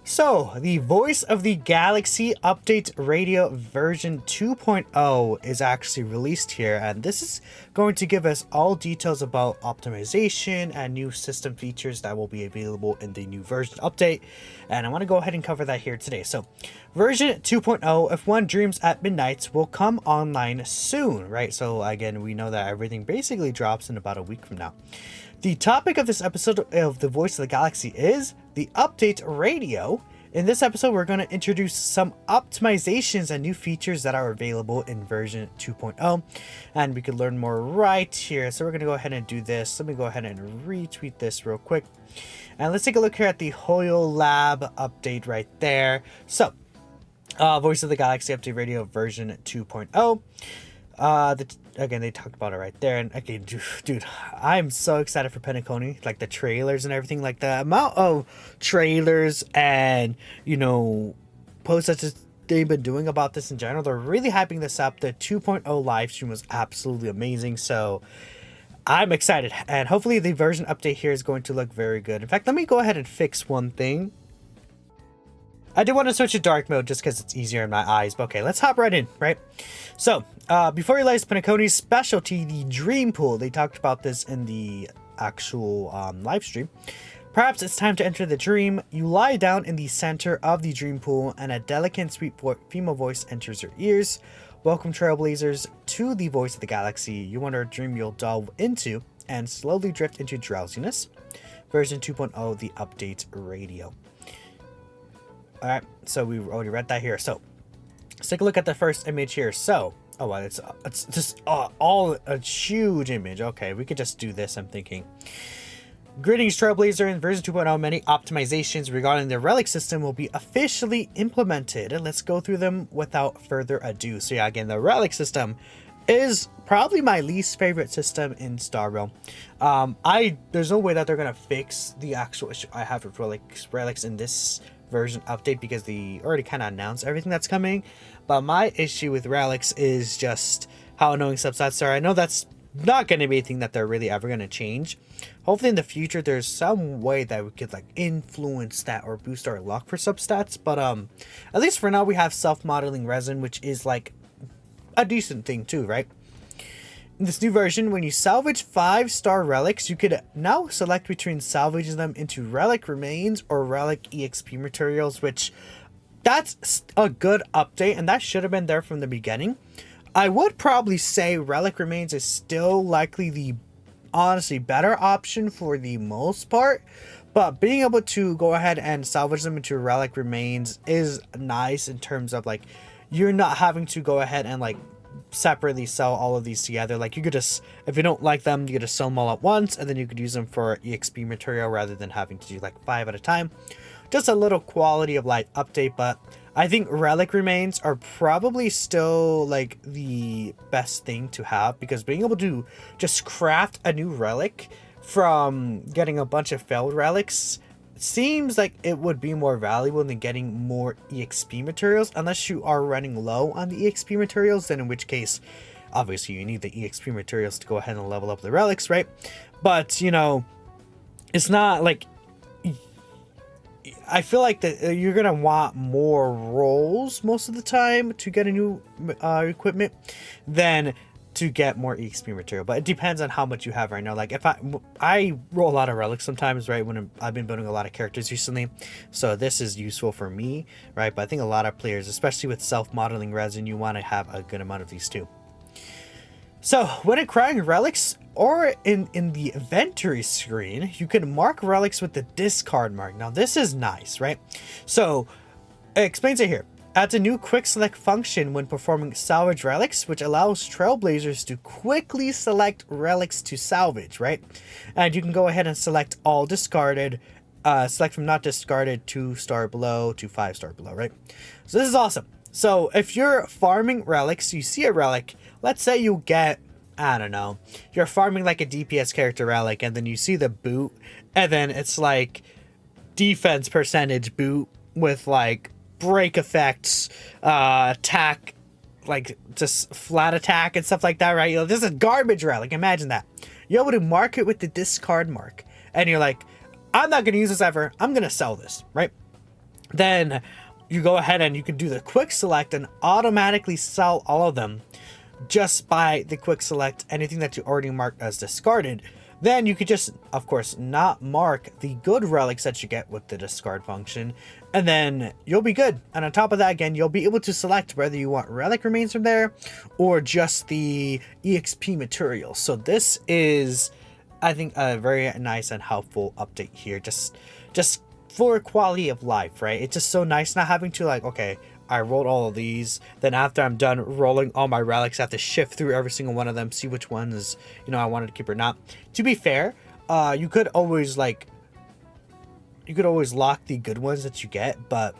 So, the Voice of the Galaxy Update Radio version 2.0 is actually released here, and this is going to give us all details about optimization and new system features that will be available in the new version update. And I want to go ahead and cover that here today. So, version 2.0, If One Dreams at Midnight, will come online soon, right? So, again, we know that everything basically drops in about a week from now. The topic of this episode of The Voice of the Galaxy is the Update Radio. In this episode, we're going to introduce some optimizations and new features that are available in version 2.0, and we could learn more right here. So we're going to go ahead and do this. Let me go ahead and retweet this real quick. And let's take a look here at the QOL Lab update right there. So, Voice of the Galaxy Update Radio version 2.0. Again, they talked about it right there, and again, dude, I'm so excited for Penacony, like the trailers and everything, like the amount of trailers and, posts that they've been doing about this in general. They're really hyping this up. The 2.0 live stream was absolutely amazing, so I'm excited, and hopefully the version update here is going to look very good. In fact, let me go ahead and fix one thing. I did want to switch to dark mode just because it's easier in my eyes, but okay, let's hop right in, right? So, before you realize Penacony's specialty, the Dream Pool, they talked about this in the actual live stream. Perhaps it's time to enter the dream. You lie down in the center of the Dream Pool, and a delicate and sweet female voice enters your ears. Welcome, Trailblazers, to the Voice of the Galaxy. You wonder a dream you'll delve into and slowly drift into drowsiness. Version 2.0, the Update Radio. Alright, so we already read that here. So, let's take a look at the first image here. So, oh, well, it's just all a huge image. Okay, we could just do this, I'm thinking. Greetings, Trailblazer. In version 2.0, many optimizations regarding the Relic system will be officially implemented. Let's go through them without further ado. So, yeah, again, the Relic system is probably my least favorite system in Star Realm. There's no way that they're going to fix the actual issue I have with Relics in this version update, because they already kind of announced everything that's coming. But my issue with Relics is just how annoying substats are. I know that's not going to be a thing that they're really ever going to change. Hopefully in the future there's some way that we could influence that or boost our luck for substats, but at least for now we have self-modeling resin, which is a decent thing too, right? In this new version, when you salvage 5-star relics, you could now select between salvaging them into relic remains or relic EXP materials, which that's a good update, and that should have been there from the beginning. I would probably say relic remains is still likely the honestly better option for the most part, but being able to go ahead and salvage them into relic remains is nice in terms of you're not having to go ahead and separately sell all of these together. You could just, if you don't like them, you could just sell them all at once, and then you could use them for EXP material rather than having to do 5 at a time. Just a little quality of life update, but I think relic remains are probably still the best thing to have, because being able to just craft a new relic from getting a bunch of failed relics seems like it would be more valuable than getting more EXP materials, unless you are running low on the EXP materials, then in which case obviously you need the EXP materials to go ahead and level up the relics, right? But it's not I feel like that you're gonna want more rolls most of the time to get a new equipment than to get more EXP material, but it depends on how much you have right now. If I roll a lot of relics sometimes, right, when I've been building a lot of characters recently, so this is useful for me, right? But I think a lot of players, especially with self-modeling resin, you want to have a good amount of these too. So when acquiring relics or in the inventory screen, you can mark relics with the discard mark. Now this is nice, right? So it explains it here. Adds a new quick select function when performing salvage relics, which allows Trailblazers to quickly select relics to salvage, right? And you can go ahead and select all discarded, select from not discarded 2-star below to 5-star below, right? So this is awesome. So if you're farming relics, you see a relic, let's say you get, I don't know, you're farming a DPS character relic, and then you see the boot, and then it's defense percentage boot with break effects, attack, just flat attack and stuff like that, right? This is garbage relic. Imagine that. You're able to mark it with the discard mark, and you're I'm not going to use this ever. I'm going to sell this, right? then you go ahead and you can do the quick select and automatically sell all of them just by the quick select anything that you already marked as discarded. Then you could just, of course, not mark the good relics that you get with the discard function, and then you'll be good. And on top of that, again, you'll be able to select whether you want relic remains from there or just the EXP material. So this is, I think, a very nice and helpful update here, just for quality of life, right? It's just so nice not having to, like, okay, I rolled all of these, then after I'm done rolling all my relics, I have to shift through every single one of them, see which ones, you know, I wanted to keep or not. To be fair, you could always lock the good ones that you get, but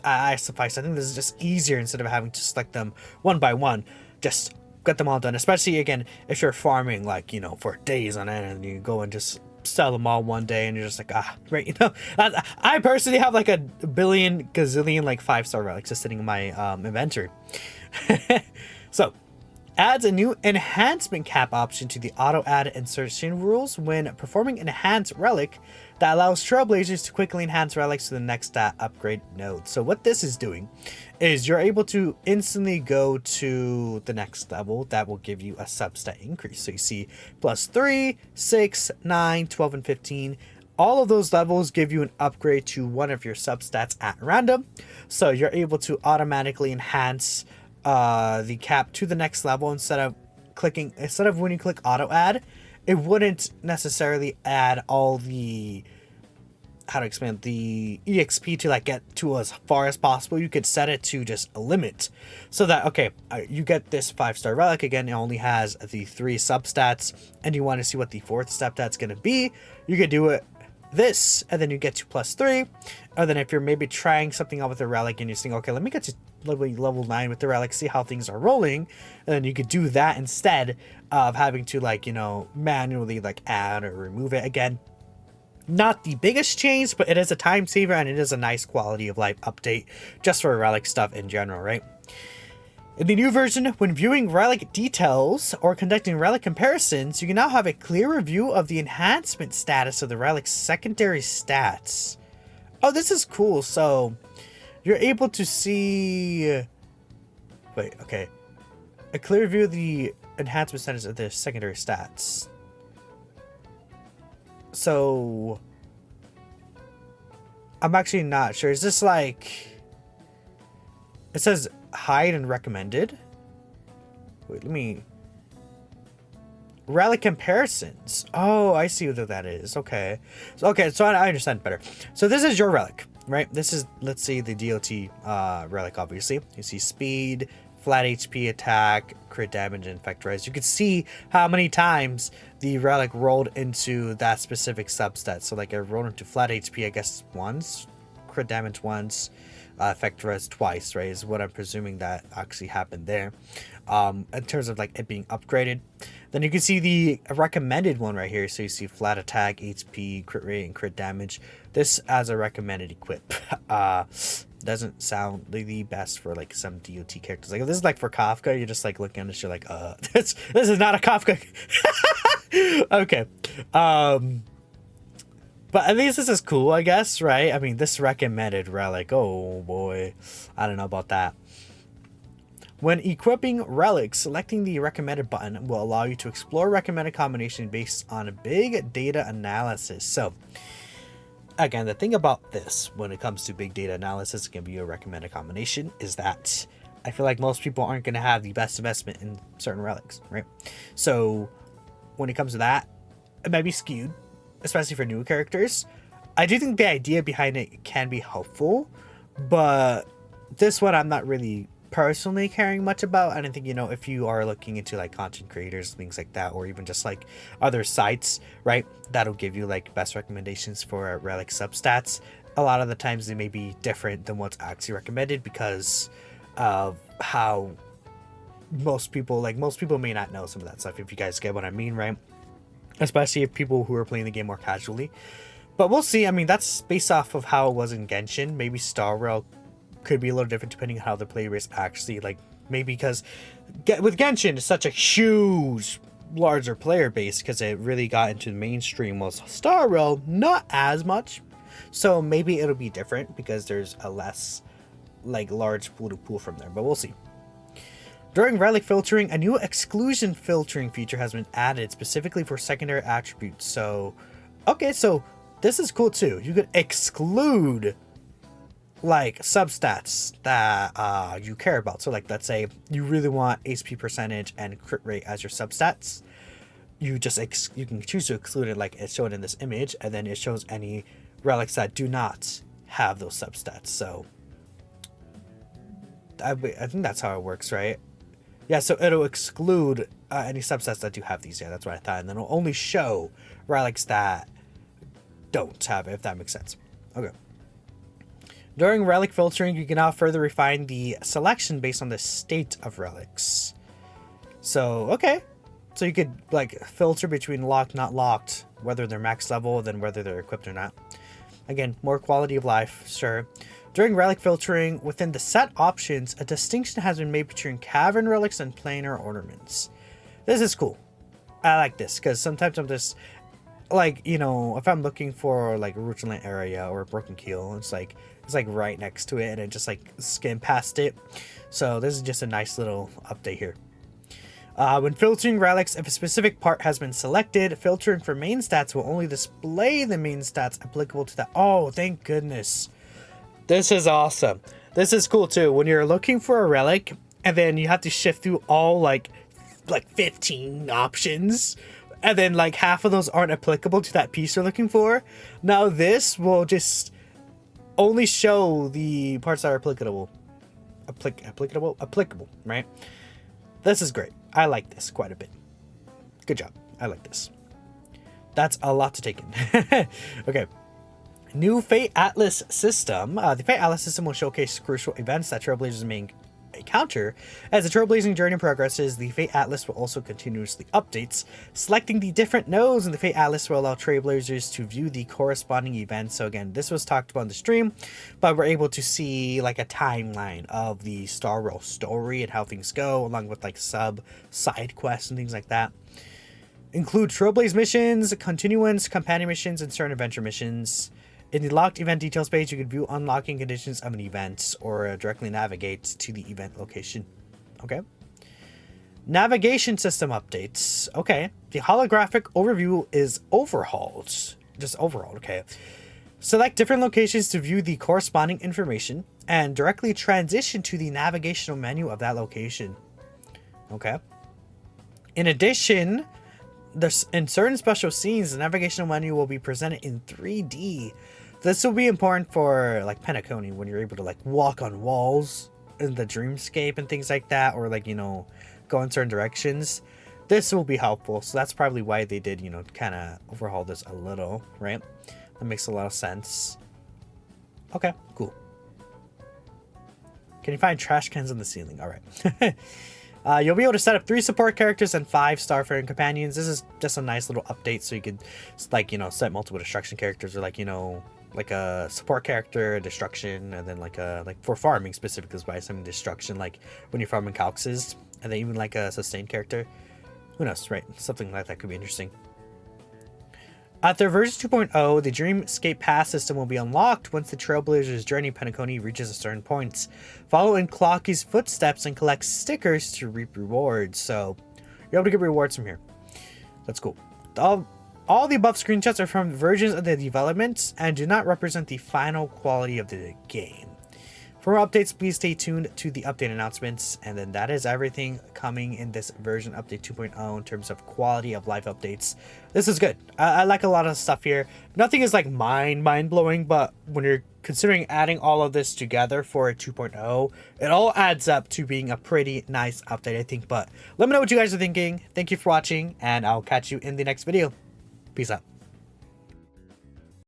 I suffice. I think this is just easier instead of having to select them one by one. Just get them all done, especially, again, if you're farming, like, you know, for days on end, and you go and just sell them all one day and you're just like, right, you know. I personally have like a billion gazillion like 5-star relics just sitting in my inventory. So adds a new enhancement cap option to the auto add insertion rules when performing enhanced relic that allows trailblazers to quickly enhance relics to the next stat upgrade node. So what this is doing is you're able to instantly go to the next level that will give you a substat increase. So you see +3, 6, 9, 12, and 15. All of those levels give you an upgrade to one of your substats at random. So you're able to automatically enhance the cap to the next level instead of when you click auto add, it wouldn't necessarily add all the, how to explain, the EXP to like get to as far as possible. You could set it to just a limit so that, okay, you get this 5-star relic, again, it only has the 3 substats, and you want to see what the 4th substat's going to be, you could do it this, and then you get to +3. And then if you're maybe trying something out with a relic and you're saying, okay, let me get to level 9 with the relic, see how things are rolling, and then you could do that instead of having to, like, you know, manually like add or remove it. Again, not the biggest change, but it is a time saver and it is a nice quality of life update just for relic stuff in general, right? In the new version, when viewing relic details or conducting relic comparisons, you can now have a clearer view of the enhancement status of the relic's secondary stats. Oh, this is cool. So you're able to see, wait, okay, a clear view of the enhancement status of the secondary stats. So I'm actually not sure. Is this like, it says hide and recommended? Wait, let me, relic comparisons. Oh, I see what that is. Okay. So I understand better. So this is your relic, right? This is, let's say, the DOT relic, obviously. You see speed, flat HP, attack, crit damage, and effect res. You can see how many times the relic rolled into that specific substat. So like it rolled into flat HP, I guess, once, crit damage once, effect res twice, right, is what I'm presuming that actually happened there. In terms of like it being upgraded, then you can see the recommended one right here. So you see flat attack, HP, crit rate, and crit damage. This as a recommended equip. Doesn't sound like the best for like some DOT characters. Like if this is like for Kafka, you're just like looking at this, you're like, this is not a Kafka. Okay. But at least this is cool, I guess, right? I mean, this recommended relic, oh boy, I don't know about that. When equipping relics, selecting the recommended button will allow you to explore recommended combination based on big data analysis. So again, the thing about this, when it comes to big data analysis, give you a recommended combination, is that I feel like most people aren't going to have the best investment in certain relics, right? So when it comes to that, it might be skewed, especially for new characters. I do think the idea behind it can be helpful, but this one I'm not really personally caring much about. I don't think, you know, if you are looking into like content creators, things like that, or even just like other sites, right, that'll give you like best recommendations for relic substats. A lot of the times they may be different than what's actually recommended because of how most people may not know some of that stuff, if you guys get what I mean, right? Especially if people who are playing the game more casually. But we'll see. I mean, that's based off of how it was in Genshin. Maybe Star Rail could be a little different depending on how the player is actually, like, maybe because with Genshin it's such a huge, larger player base because it really got into the mainstream. While Star Rail, not as much. So maybe it'll be different because there's a less like large pool to pull from there, but we'll see. During relic filtering, a new exclusion filtering feature has been added specifically for secondary attributes. So, okay, so this is cool too. You could exclude like substats that you care about. So like, let's say you really want HP percentage and crit rate as your substats. You can choose to exclude it like it's shown in this image, and then it shows any relics that do not have those substats. So I think that's how it works, right? Yeah, so it'll exclude any subsets that do have these. Yeah, that's what I thought. And then it'll only show relics that don't have it, if that makes sense. Okay. During relic filtering, you can now further refine the selection based on the state of relics. So, okay. So you could like filter between locked, not locked, whether they're max level, then whether they're equipped or not. Again, more quality of life, sure. During relic filtering, within the set options, a distinction has been made between cavern relics and planar ornaments. This is cool. I like this because sometimes I'm just like, you know, if I'm looking for like a Ruchland area or a broken keel, it's like right next to it and I just like skim past it. So this is just a nice little update here. When filtering relics, if a specific part has been selected, filtering for main stats will only display the main stats applicable to that. Oh, thank goodness. This is awesome. This is cool too. When you're looking for a relic and then you have to shift through all like 15 options and then like half of those aren't applicable to that piece you're looking for. Now this will just only show the parts that are applicable, right? This is great. I like this quite a bit. Good job. I like this. That's a lot to take in. Okay. New Fate Atlas system. The Fate Atlas system will showcase crucial events that Trailblazers may encounter. As the Trailblazing journey progresses, the Fate Atlas will also continuously updates. Selecting the different nodes in the Fate Atlas will allow Trailblazers to view the corresponding events. So again, this was talked about in the stream, but we're able to see like a timeline of the Star Rail story and how things go, along with like side quests and things like that. Include Trailblaze missions, continuance, companion missions, and certain adventure missions. In the locked event details page, you can view unlocking conditions of an event or directly navigate to the event location. Okay. Navigation system updates. Okay. The holographic overview is overhauled. Just overhauled. Okay. Select different locations to view the corresponding information and directly transition to the navigational menu of that location. Okay. In addition, in certain special scenes, the navigational menu will be presented in 3D. This will be important for like Penacony when you're able to like walk on walls in the dreamscape and things like that, or like, you know, go in certain directions. This will be helpful. So that's probably why they did, you know, kind of overhaul this a little, right? That makes a lot of sense. Okay, cool. Can you find trash cans on the ceiling? All right. You'll be able to set up 3 support characters and 5 Starfaring companions. This is just a nice little update, so you could, like, you know, set multiple destruction characters, or like, you know, like a support character, destruction, and then like for farming specifically, by some destruction, like when you're farming calxes, and then even like a sustained character. Who knows, right? Something like that could be interesting. After version 2.0, the Dreamscape Pass system will be unlocked once the Trailblazers' journey Penacony reaches a certain point. Follow in Clocky's footsteps and collect stickers to reap rewards. So you're able to get rewards from here. That's cool. All the above screenshots are from versions of the development and do not represent the final quality of the game. For more updates, please stay tuned to the update announcements. And then that is everything coming in this version update 2.0 in terms of quality of life updates. This is good. I like a lot of stuff here. Nothing is like mind-blowing, but when you're considering adding all of this together for a 2.0, it all adds up to being a pretty nice update, I think. But let me know what you guys are thinking. Thank you for watching, and I'll catch you in the next video. Peace out.